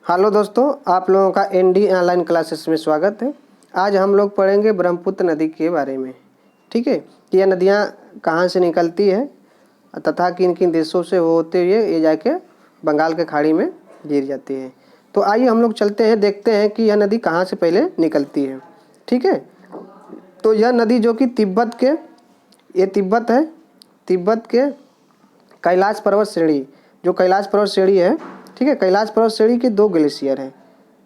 Hello दोस्तों, आप लोगों का एनडी ऑनलाइन क्लासेस में स्वागत है। आज हम लोग पढ़ेंगे ब्रह्मपुत्र नदी के बारे में। ठीक है, कि यह नदियाँ कहाँ से निकलती है तथा किन किन देशों से होते हुए ये जाके बंगाल के खाड़ी में गिर जाती है। तो आइए हम लोग चलते हैं, देखते हैं कि यह नदी कहाँ से पहले निकलती है। ठीक है, तो यह नदी जो कि तिब्बत के, ये तिब्बत है, तिब्बत के कैलाश पर्वत श्रेणी, जो कैलाश पर्वत श्रेणी है। ठीक है, कैलाश पर्वत श्रेणी के दो ग्लेशियर हैं।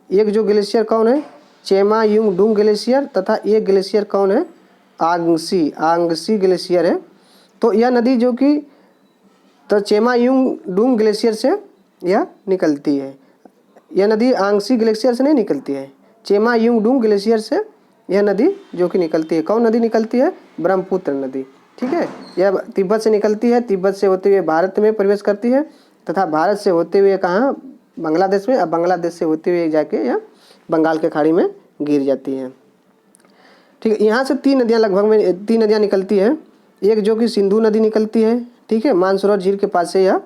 एक जो ग्लेशियर कौन है, चेमा युंग डुंग ग्लेशियर, तथा एक ग्लेशियर कौन है, आंगसी आंगसी ग्लेशियर है। तो यह नदी जो कि तो चेमा युंग डुंग ग्लेशियर से यह निकलती है। यह नदी आंगसी ग्लेशियर से नहीं निकलती है, चेमा युंग डुंग ग्लेशियर से यह नदी जो कि निकलती है। कौन नदी निकलती है? ब्रह्मपुत्र नदी। ठीक है, यह तिब्बत से निकलती है, तिब्बत से होते हुए भारत में प्रवेश करती है तथा भारत से होते हुए कहाँ, बांग्लादेश में, अब बांग्लादेश से होते हुए जाके यह बंगाल के खाड़ी में गिर जाती है। ठीक है, यहाँ से तीन नदियाँ लगभग में, तीन नदियाँ निकलती है। एक जो कि सिंधु नदी निकलती है। ठीक है, मानसरोवर झील के पास से यह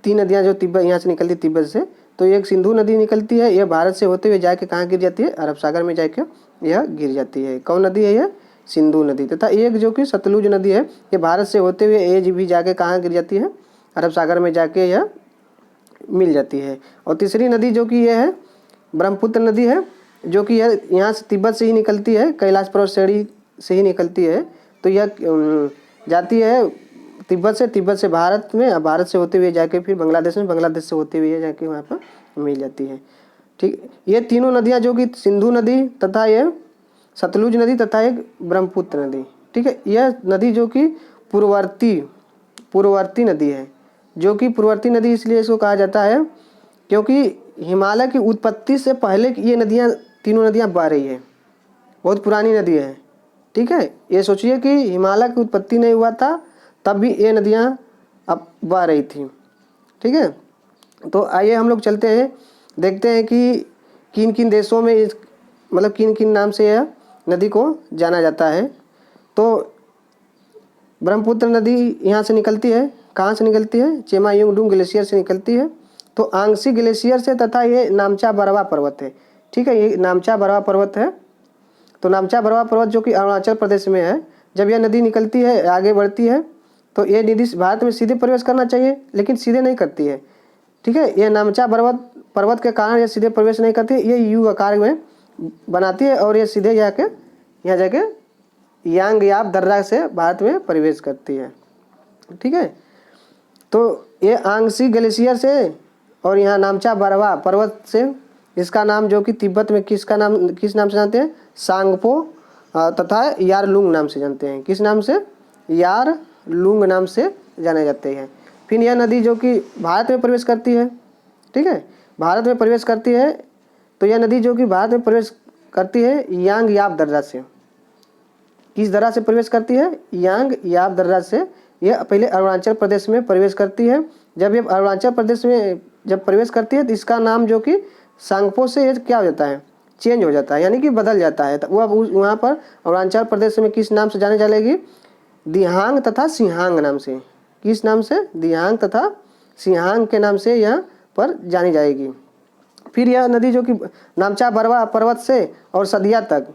तीन नदियाँ जो तिब्बत, यहाँ से निकलती है तिब्बत से। तो एक सिंधु नदी निकलती है, यह भारत से होते हुए जाके कहाँ गिर जाती है, अरब सागर में जाके यह गिर जाती है। कौन नदी है यह? सिंधु नदी। तथा एक जो कि सतलुज नदी है, ये भारत से होते हुए ये भी जाके कहाँ गिर जाती है, अरब सागर में जाके यह मिल जाती है। और तीसरी नदी जो कि यह है ब्रह्मपुत्र नदी है, जो कि यह यहाँ से तिब्बत से ही निकलती है, कैलाश पर्वत श्रेणी से ही निकलती है। तो यह जाती है तिब्बत से, तिब्बत से भारत में, और भारत से होते हुए जाके फिर बांग्लादेश में, बांग्लादेश से होते हुए जाके वहाँ पर मिल जाती है। ठीक, ये तीनों नदियाँ जो कि सिंधु नदी तथा ये सतलुज नदी तथा एक ब्रह्मपुत्र नदी। ठीक है, यह नदी जो कि पूर्ववर्ती नदी है। जो कि पूर्ववर्ती नदी इसलिए इसको कहा जाता है क्योंकि हिमालय की उत्पत्ति से पहले ये नदियाँ, तीनों नदियाँ बह रही है, बहुत पुरानी नदी है। ठीक है, ये सोचिए कि हिमालय की उत्पत्ति नहीं हुआ था तब भी ये नदियाँ अब बह रही थी। ठीक है, तो आइए हम लोग चलते हैं, देखते हैं कि किन किन देशों में इस, मतलब किन किन नाम से यह नदी को जाना जाता है। तो ब्रह्मपुत्र नदी यहाँ से निकलती है, कहाँ से निकलती है? चेमा युंग डुंग ग्लेशियर से निकलती है। तो आंगसी ग्लेशियर से, तथा ये नामचा बरवा पर्वत है। ठीक है, ये नामचा बरवा पर्वत है। तो नामचा बरवा पर्वत जो कि अरुणाचल प्रदेश में है, जब यह नदी निकलती है, आगे बढ़ती है, तो ये नदी भारत में सीधे प्रवेश करना चाहिए, लेकिन सीधे नहीं करती है। ठीक है, ये नामचा पर्वत के कारण ये सीधे प्रवेश नहीं करती, ये यू आकार में बनाती है और ये सीधे जाके यहाँ जाके यांग याप दर्रा से भारत में प्रवेश करती है। ठीक है, तो ये आंगसी ग्लेशियर से और यहाँ नामचा बरवा पर्वत से, इसका नाम जो कि तिब्बत में किस नाम से जानते हैं? सांगपो तथा यारलुंग नाम से जानते हैं। किस नाम से? यारलुंग नाम से जाने जाते हैं। फिर यह नदी जो कि भारत में प्रवेश करती है। ठीक है, भारत में प्रवेश करती है। तो यह नदी जो कि भारत में प्रवेश करती है यांग याप दर्रा से। किस दर्रा से प्रवेश करती है? यांग याप दर्रा से। यह पहले अरुणाचल प्रदेश में प्रवेश करती है। जब ये अरुणाचल प्रदेश में जब प्रवेश करती है तो इसका नाम जो कि सांगपो से क्या हो जाता है? चेंज हो जाता है, यानी कि बदल जाता है। तो वह वहाँ पर अरुणाचल प्रदेश में किस नाम से जाने चलेगी? दिहांग तथा सिहांग नाम से। किस नाम से? दिहांग तथा सिहांग के नाम से यहाँ पर जानी जाएगी। फिर यह नदी जो कि नामचा बरवा पर्वत से और सदिया तक,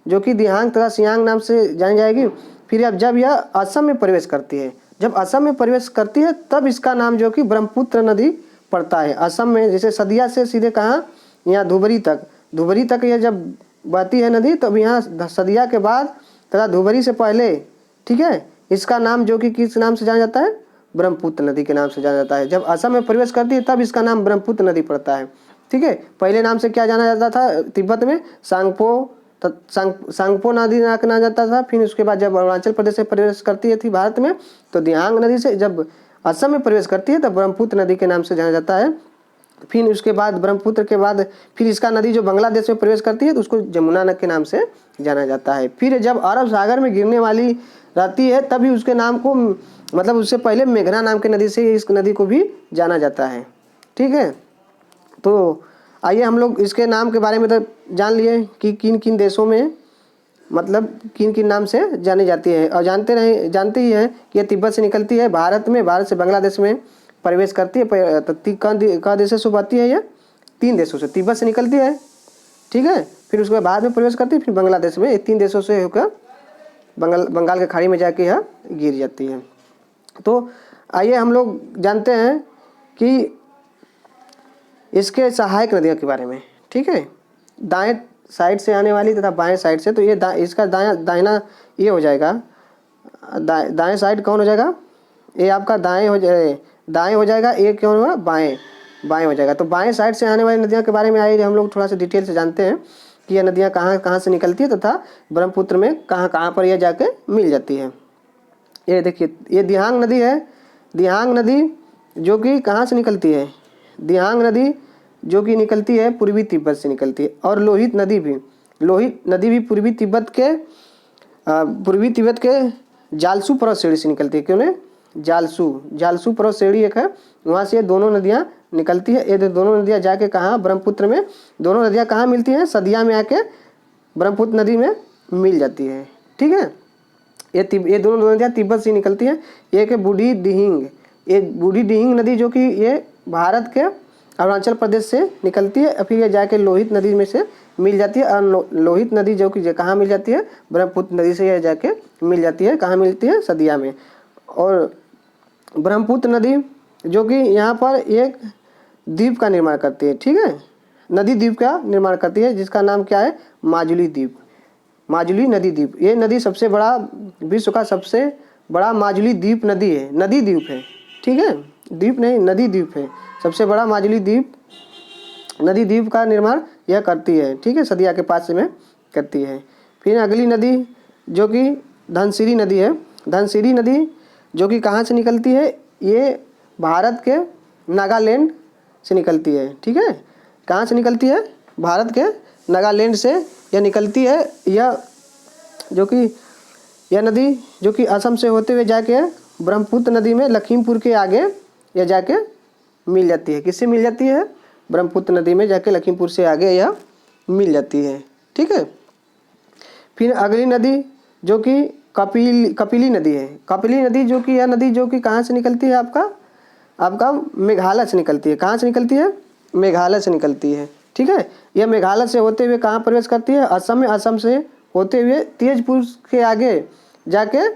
जो कि दिहांग तथा सियांग नाम से जानी जाएगी। फिर अब जब यह असम में प्रवेश करती है, जब असम में प्रवेश करती है तब इसका नाम जो कि ब्रह्मपुत्र नदी पड़ता है। असम में जैसे सदिया से सीधे कहाँ, यहाँ धुबरी तक यह जब बहती है नदी, तब यहाँ सदिया के बाद तथा धुबरी से पहले, ठीक है, इसका नाम जो कि किस नाम से जाना जाता है? ब्रह्मपुत्र नदी के नाम से जाना जाता है। जब असम में प्रवेश करती है तब इसका नाम ब्रह्मपुत्र नदी पड़ता है। ठीक है, पहले नाम से क्या जाना जाता था तिब्बत में? सांगपो नदी नाम जाता था। फिर उसके बाद जब अरुणाचल प्रदेश से प्रवेश करती थी भारत में, तो दिहांग नदी से जब असम में प्रवेश करती है तब ब्रह्मपुत्र नदी के नाम से जाना जाता है। फिर उसके बाद ब्रह्मपुत्र के बाद फिर इसका नदी जो बांग्लादेश में प्रवेश करती है तो उसको जमुना नदी के नाम से जाना जाता है। फिर जब अरब सागर में गिरने वाली रहती है तभी उसके नाम को, मतलब उससे पहले मेघना नाम की नदी से इस नदी को भी जाना जाता है। ठीक है, तो आइए हम लोग इसके नाम के बारे में तो जान लिए कि किन किन देशों में, मतलब किन किन नाम से जानी जाती है। और जानते ही हैं कि ये तिब्बत से निकलती है, भारत से बांग्लादेश में प्रवेश करती है। कहाँ देशों से बहती है? ये 3 देशों से, तिब्बत से निकलती है, ठीक है, फिर उसके बाद में प्रवेश करती है, फिर बांग्लादेश में, ये 3 देशों से होकर बंगाल के खाड़ी में जाके यह गिर जाती है। तो आइए हम लोग जानते हैं कि इसके सहायक नदियों के बारे में, ठीक है। दाएं साइड से आने वाली तथा बाएं साइड से, तो ये इसका दाहिना ये हो जाएगा, दाएं साइड कौन हो जाएगा, ये आपका दाएं हो जाएगा, ये कौन होगा, बाएं हो जाएगा। तो बाएं साइड से आने वाली नदियों के बारे में आइए हम लोग थोड़ा सा डिटेल से जानते हैं कि यह नदियाँ कहाँ कहाँ से निकलती है तथा ब्रह्मपुत्र में कहाँ कहाँ पर यह जाके मिल जाती है। ये देखिए, ये दिहांग नदी है, दिहांग नदी जो कि कहाँ से निकलती है, दिहांग नदी जो कि निकलती है पूर्वी तिब्बत से निकलती है। और लोहित नदी भी पूर्वी तिब्बत के जालसू पर्वत श्रेणी से निकलती है। क्यों ने, जालसू पर्वत श्रेणी एक है, वहाँ से ये दोनों नदियाँ निकलती है। ये दोनों नदियाँ जाके कहाँ, ब्रह्मपुत्र में दोनों नदियाँ कहाँ मिलती हैं, सदिया में आके ब्रह्मपुत्र नदी में मिल जाती है, ठीक है। ये दोनों नदियाँ तिब्बत से निकलती हैं। एक है बूढ़ी दिहिंग नदी जो कि ये भारत के अरुणाचल प्रदेश से निकलती है, फिर ये जाके लोहित नदी में से मिल जाती है। और लोहित नदी जो कि कहाँ मिल जाती है, ब्रह्मपुत्र नदी से यह जाके मिल जाती है, कहाँ मिलती है, सदिया में। और ब्रह्मपुत्र नदी जो कि यहाँ पर एक द्वीप का निर्माण करती है, ठीक है, नदी द्वीप का निर्माण करती है, जिसका नाम क्या है, माजुली नदी द्वीप। ये नदी सबसे बड़ा, विश्व का सबसे बड़ा माजुली द्वीप नदी है, ठीक है, द्वीप नहीं, नदी द्वीप है, सबसे बड़ा माजुली नदी द्वीप का निर्माण यह करती है, ठीक है, सदिया के पास में करती है। फिर अगली नदी जो कि धनसिरी नदी है, धनसिरी नदी जो कि कहाँ से निकलती है, ये भारत के नागालैंड से निकलती है, ठीक है, कहाँ से निकलती है, भारत के नागालैंड से यह निकलती है। यह नदी जो कि असम से होते हुए जाके ब्रह्मपुत्र नदी में लखीमपुर के आगे यह जाके मिल जाती है। किससे मिल जाती है, ब्रह्मपुत्र नदी में जाके लखीमपुर से आगे यह मिल जाती है, ठीक है। फिर अगली नदी जो कि कपिली नदी है। कपिली नदी जो कि यह नदी जो कि कहाँ से निकलती है, आपका मेघालय से निकलती है। कहाँ से निकलती है, मेघालय से निकलती है, ठीक है। यह मेघालय से होते हुए कहाँ प्रवेश करती है, असम में, असम से होते हुए तेजपुर के आगे जाके,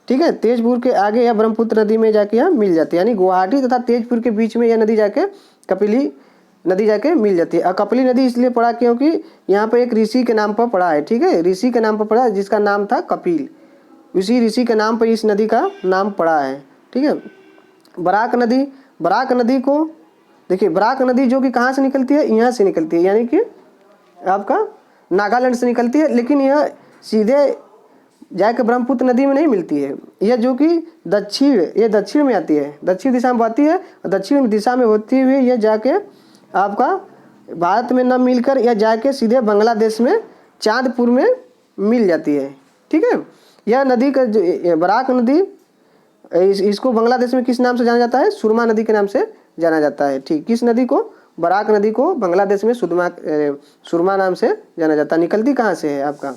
ठीक है, तेजपुर के आगे यह ब्रह्मपुत्र नदी में जाके यह मिल जाती है। यानी गुवाहाटी तथा तेजपुर के बीच में यह नदी जाके कपिली नदी जाके मिल जाती है। और कपिली नदी इसलिए पड़ा क्योंकि यहाँ पर एक ऋषि के नाम पर पड़ा है, ठीक है, ऋषि के नाम पर पड़ा है, जिसका नाम था कपिल। उसी ऋषि के नाम पर इस नदी का नाम पड़ा है, ठीक है। बराक नदी को देखिए, बराक नदी जो कि कहाँ से निकलती है, यहाँ से निकलती है, यानी कि आपका नागालैंड से निकलती है, लेकिन यह सीधे जाके ब्रह्मपुत्र नदी में नहीं मिलती है। यह जो कि दक्षिण में आती है, दक्षिण दिशा में बहती है, और दक्षिण दिशा में होती हुई यह जाके आपका भारत में न मिलकर यह जाके सीधे बांग्लादेश में चांदपुर में मिल जाती है, ठीक है। यह नदी का बराक नदी, इसको बांग्लादेश में किस नाम से जाना जाता है, सुरमा नदी के नाम से जाना जाता है, ठीक। किस नदी को, बराक नदी को बांग्लादेश में सुरमा नाम से जाना जाता है। निकलती कहाँ से है, आपका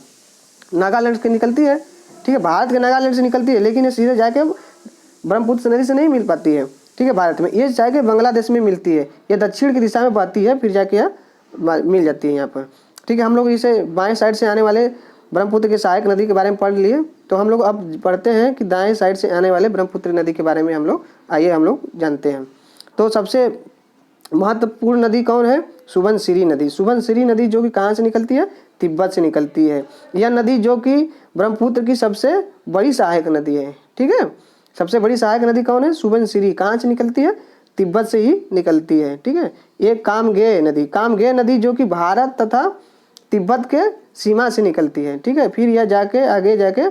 नागालैंड से निकलती है, ठीक है, भारत के नागालैंड से निकलती है, लेकिन ये सीधे जाके ब्रह्मपुत्र नदी से नहीं मिल पाती है, ठीक है, भारत में। ये जाके बांग्लादेश में मिलती है, ये दक्षिण की दिशा में बहती है, फिर जाके यह मिल जाती है यहाँ पर, ठीक है। हम लोग इसे बाएं साइड से आने वाले ब्रह्मपुत्र की सहायक नदी के बारे में पढ़ लिए, तो हम लोग अब पढ़ते हैं कि दाएं साइड से आने वाले ब्रह्मपुत्र नदी के बारे में हम लोग जानते हैं। तो सबसे महत्वपूर्ण नदी कौन है, सुबनसिरी नदी जो कि कहाँ से निकलती है, तिब्बत से निकलती है। यह नदी जो कि ब्रह्मपुत्र की सबसे बड़ी सहायक नदी है, ठीक है। सबसे बड़ी सहायक नदी कौन है, सुबनसिरी, कहाँ से निकलती है, तिब्बत से ही निकलती है, ठीक है। ये कामगे नदी जो कि भारत तथा तिब्बत के सीमा से निकलती है, ठीक है। फिर यह जाके आगे जाके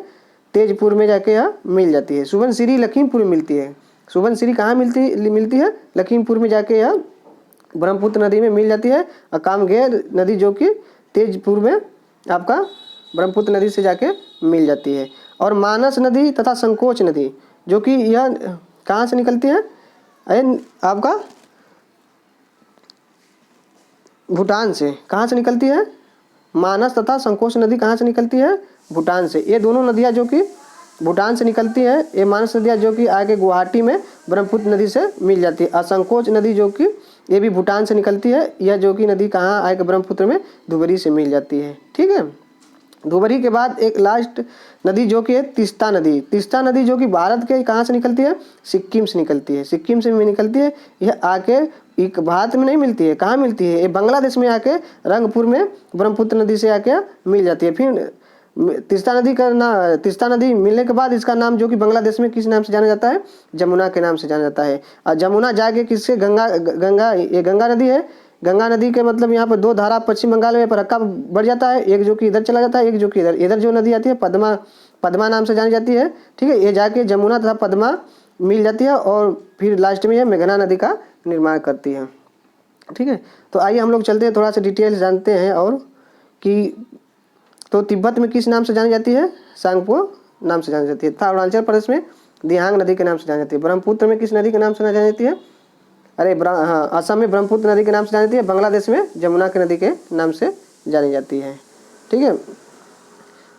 तेजपुर में जाके यह मिल जाती है। सुबनसिरी लखीमपुर में मिलती है। सुबनसिरी कहाँ मिलती है, लखीमपुर में जाके यह ब्रह्मपुत्र नदी में मिल जाती है। और कामगे नदी जो कि तेजपुर में आपका ब्रह्मपुत्र नदी से जाके मिल जाती है। और मानस नदी तथा संकोच नदी जो कि यह कहाँ से निकलती है, आपका भूटान से। कहाँ से निकलती है, मानस तथा संकोच नदी कहाँ से निकलती है, भूटान से। ये दोनों नदियाँ जो कि भूटान से निकलती है ये मानस नदियाँ, जो कि आगे गुवाहाटी में ब्रह्मपुत्र नदी से मिल जाती है। असंकोच नदी जो कि ये भी भूटान से निकलती है, यह जो कि नदी कहाँ आगे ब्रह्मपुत्र में धुबरी से मिल जाती है। ठीक है, धुबरी के बाद एक लास्ट नदी जो कि है तीस्ता नदी। तीस्ता नदी जो कि भारत के कहाँ से निकलती है, सिक्किम से निकलती है। सिक्किम से निकलती है, यह आके एक भारत में नहीं मिलती है, कहाँ मिलती है, ये बांग्लादेश में आके रंगपुर में ब्रह्मपुत्र नदी से आके मिल जाती है। फिर तीस्ता नदी मिलने के बाद इसका नाम जो कि बांग्लादेश में किस नाम से जाना जाता है, जमुना के नाम से जाना जाता है। और जमुना जाके किससे, गंगा ये गंगा नदी है। गंगा नदी के मतलब यहाँ पर दो धारा पश्चिम बंगाल में फरक्का बढ़ जाता है, एक जो कि इधर चला जाता है, एक जो कि इधर जो नदी आती है पद्मा नाम से जानी जाती है। ठीक है, ये जाके जमुना तथा पद्मा मिल जाती है और फिर लास्ट में ये मेघना नदी का निर्माण करती है। ठीक है, तो आइए हम लोग चलते हैं, थोड़ा सा डिटेल जानते हैं। और कि तो तिब्बत में किस नाम से जानी जाती है, सांगपो नाम से जानी जाती है। तथा अरुणाचल प्रदेश में दिहांग नदी के नाम से जानी जाती है। ब्रह्मपुत्र में किस नदी के नाम से जानी जाती है, हाँ, असम में ब्रह्मपुत्र नदी के नाम से जानी जाती है। बांग्लादेश में जमुना के नदी के नाम से जानी जाती है। ठीक है,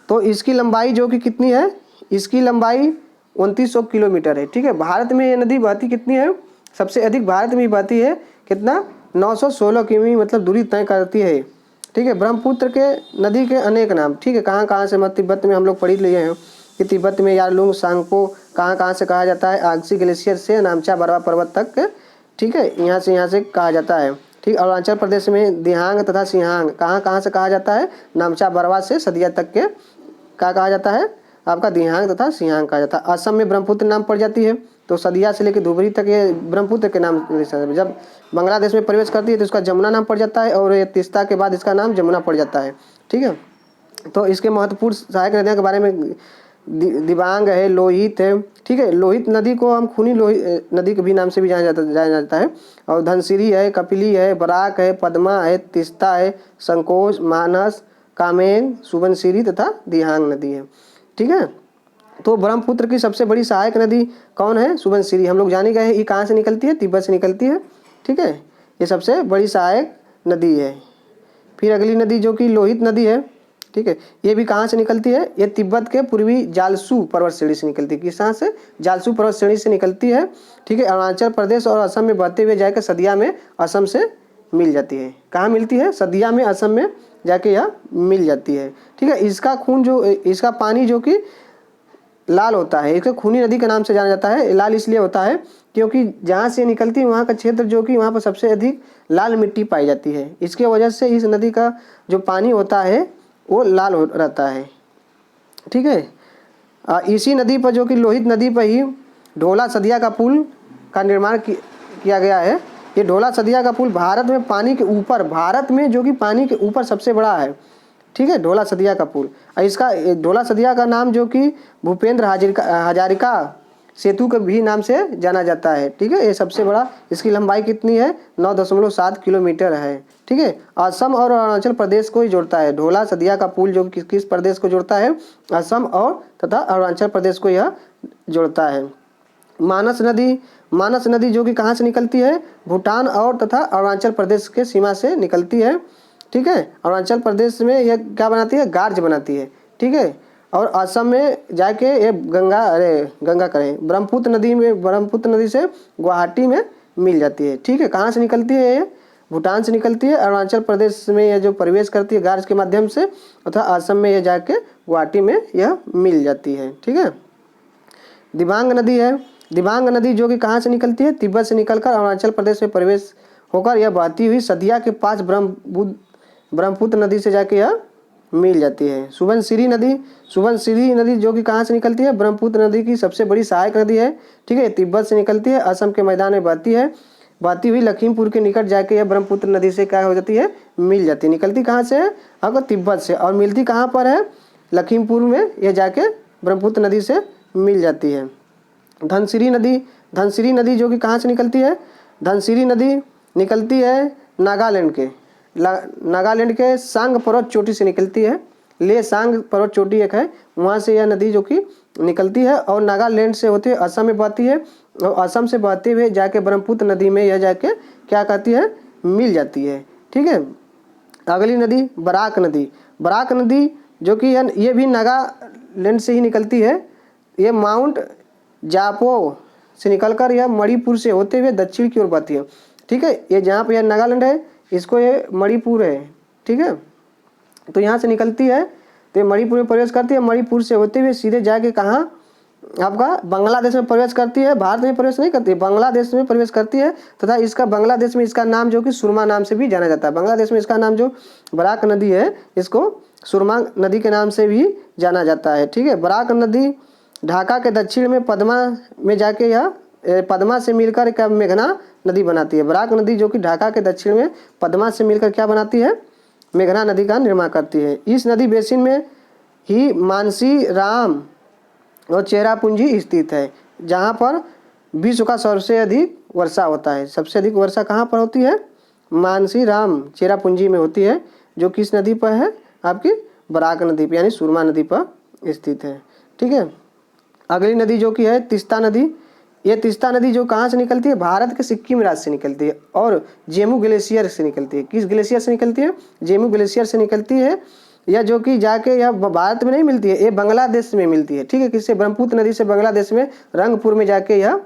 तो इसकी लंबाई जो कि कितनी है, इसकी लंबाई 2900 किलोमीटर है। ठीक है, भारत में ये नदी बहती कितनी है, सबसे अधिक भारत में बहती है कितना, 916 किमी मतलब दूरी तय करती है। ठीक है, ब्रह्मपुत्र के नदी के अनेक नाम। ठीक है, कहाँ कहाँ से, मतलब तिब्बत में हम लोग पढ़ लिए हैं कि तिब्बत में यारलुंग सांगपो कहाँ कहाँ से कहा जाता है, आगसी ग्लेशियर से नामचा बरवा पर्वत तक। ठीक है, यहाँ से कहा जाता है। ठीक, अरुणाचल प्रदेश में दिहांग तथा सिहांग कहाँ कहाँ से कहा जाता है, नामचा बरवा से सदिया तक के क्या कहा जाता है, आपका दिहांग तथा सिहांग कहा जाता है। असम में ब्रह्मपुत्र नाम पड़ जाती है, तो सदिया से लेकर धुबरी तक ये ब्रह्मपुत्र के नाम। जब बांग्लादेश में प्रवेश करती है तो इसका जमुना नाम पड़ जाता है, और ये तीस्ता के बाद इसका नाम जमुना पड़ जाता है। ठीक है, तो इसके महत्वपूर्ण सहायक नदियों के बारे में दिबांग है, लोहित है। ठीक है, लोहित नदी को हम खूनी लोहित नदी के भी नाम से भी जाना जाता है। और धनसिरी है, कपिली है, बराक है, पद्मा है, तीस्ता है, संकोच, मानस, कामेंग, सुबनसिरी तथा दिहांग नदी है। ठीक है, तो ब्रह्मपुत्र की सबसे बड़ी सहायक नदी कौन है, सुबनसिरी। हम लोग जाने गए, ये कहाँ से निकलती है, तिब्बत से निकलती है। ठीक है, ये सबसे बड़ी सहायक नदी है। फिर अगली नदी जो कि लोहित नदी है। ठीक है, ये भी कहाँ से निकलती है, ये तिब्बत के पूर्वी जालसू पर्वत श्रेणी से निकलती है। किस कहाँ से, जालसू पर्वत श्रेणी से निकलती है। ठीक है, अरुणाचल प्रदेश और असम में बहते हुए जाकर सदिया में असम से मिल जाती है। कहाँ मिलती है, सदिया में असम में जाके यह मिल जाती है। ठीक है, इसका खून जो, इसका पानी जो कि लाल होता है, इसे खूनी नदी के नाम से जाना जाता है। लाल इसलिए होता है क्योंकि जहाँ से निकलती है वहाँ का क्षेत्र जो कि वहाँ पर सबसे अधिक लाल मिट्टी पाई जाती है। इसके वजह से इस नदी का जो पानी होता है वो लाल हो रहता है। ठीक है, इसी नदी पर जो कि लोहित नदी पर ही ढोला सदिया का पुल का निर्माण किया गया है। ये ढोला सदिया का पुल भारत में पानी के ऊपर, भारत में जो कि पानी के ऊपर सबसे बड़ा है। ठीक है, ढोला सदिया का पुल। इसका ढोला सदिया का नाम जो कि भूपेंद्र हजारिका सेतु के भी नाम से जाना जाता है। ठीक है, ये सबसे बड़ा, इसकी लंबाई कितनी है, 9.7 किलोमीटर है। ठीक है, असम और अरुणाचल प्रदेश को ही जोड़ता है। ढोला सदिया का पुल जो किस प्रदेश को जोड़ता है, असम और तथा अरुणाचल प्रदेश को यह जोड़ता है। मानस नदी जो कि कहाँ से निकलती है, भूटान और तथा अरुणाचल प्रदेश के सीमा से निकलती है। ठीक है, अरुणाचल प्रदेश में यह क्या बनाती है, गार्ज बनाती है। ठीक है, और असम में जाके ये गंगा करें ब्रह्मपुत्र नदी से गुवाहाटी में मिल जाती है। ठीक है, कहाँ से निकलती है, ये भूटान से निकलती है। अरुणाचल प्रदेश में यह जो प्रवेश करती है गार्ज के माध्यम से, तथा असम में यह जाके गुवाहाटी में यह मिल जाती है। ठीक है, दिबांग नदी है। दिबांग नदी जो कि कहाँ से निकलती है, तिब्बत से निकलकर अरुणाचल प्रदेश में प्रवेश होकर यह बहती हुई सदिया के पास ब्रह्मपुत्र नदी से जाके यह मिल जाती है। सुबनसिरी नदी जो कि कहाँ से निकलती है, ब्रह्मपुत्र नदी की सबसे बड़ी सहायक नदी है। ठीक है, तिब्बत से निकलती है, असम के मैदान में बहती है, बहती हुई लखीमपुर के निकट जाके यह ब्रह्मपुत्र नदी से क्या हो जाती है, मिल जाती है। निकलती कहाँ से है, आपको तिब्बत से, और मिलती कहाँ पर है, लखीमपुर में यह जाके ब्रह्मपुत्र नदी से मिल जाती है। धनसिरी नदी जो कि कहाँ से निकलती है, धनसिरी नदी निकलती है नागालैंड के सांग पर्वत चोटी से निकलती है। ले सांग पर्वत चोटी एक है, वहाँ से यह नदी जो कि निकलती है और नागालैंड से होते हुए असम में बहती है, और असम से बहते हुए जाके ब्रह्मपुत्र नदी में यह जाके क्या कहती है, मिल जाती है। ठीक है, अगली नदी बराक नदी जो कि ये भी नागालैंड से ही निकलती है। ये माउंट जापो से निकलकर यह मणिपुर से होते हुए दक्षिण की ओर बहती है। ठीक है, ये जहाँ पे यह नागालैंड है इसको ये मणिपुर है। ठीक है, तो यहाँ से निकलती है तो ये मणिपुर में प्रवेश करती है, मणिपुर से होते हुए सीधे जाके कहाँ आपका बांग्लादेश में प्रवेश करती है। भारत में प्रवेश नहीं करती, बांग्लादेश में प्रवेश करती है तथा इसका बांग्लादेश में इसका नाम जो कि सुरमा नाम से भी जाना जाता है। बांग्लादेश में इसका नाम जो बराक नदी है इसको सुरमा नदी के नाम से भी जाना जाता है। ठीक है, बराक नदी ढाका के दक्षिण में पद्मा में जाके यह पद्मा से मिलकर क्या मेघना नदी बनाती है। बराक नदी जो कि ढाका के दक्षिण में पद्मा से मिलकर क्या बनाती है, मेघना नदी का निर्माण करती है। इस नदी बेसिन में ही मानसी राम और चेरापूंजी स्थित है, जहाँ पर विश्व का सबसे अधिक वर्षा होता है। सबसे अधिक वर्षा कहाँ पर होती है, मानसी राम चेरापूंजी में होती है, जो किस नदी पर है, आपकी बराक नदी पर यानी सुरमा नदी पर स्थित है। ठीक है, अगली नदी जो कि है तीस्ता नदी। ये तीस्ता नदी जो कहाँ से निकलती है, भारत के सिक्किम राज्य से निकलती है और जेमू ग्लेशियर से निकलती है। किस ग्लेशियर से निकलती है, जेमू ग्लेशियर से निकलती है। यह जो कि जाके यह भारत में नहीं मिलती है, ये बांग्लादेश में मिलती है। ठीक है, किससे, ब्रह्मपुत्र नदी से बांग्लादेश में रंगपुर में जाके यह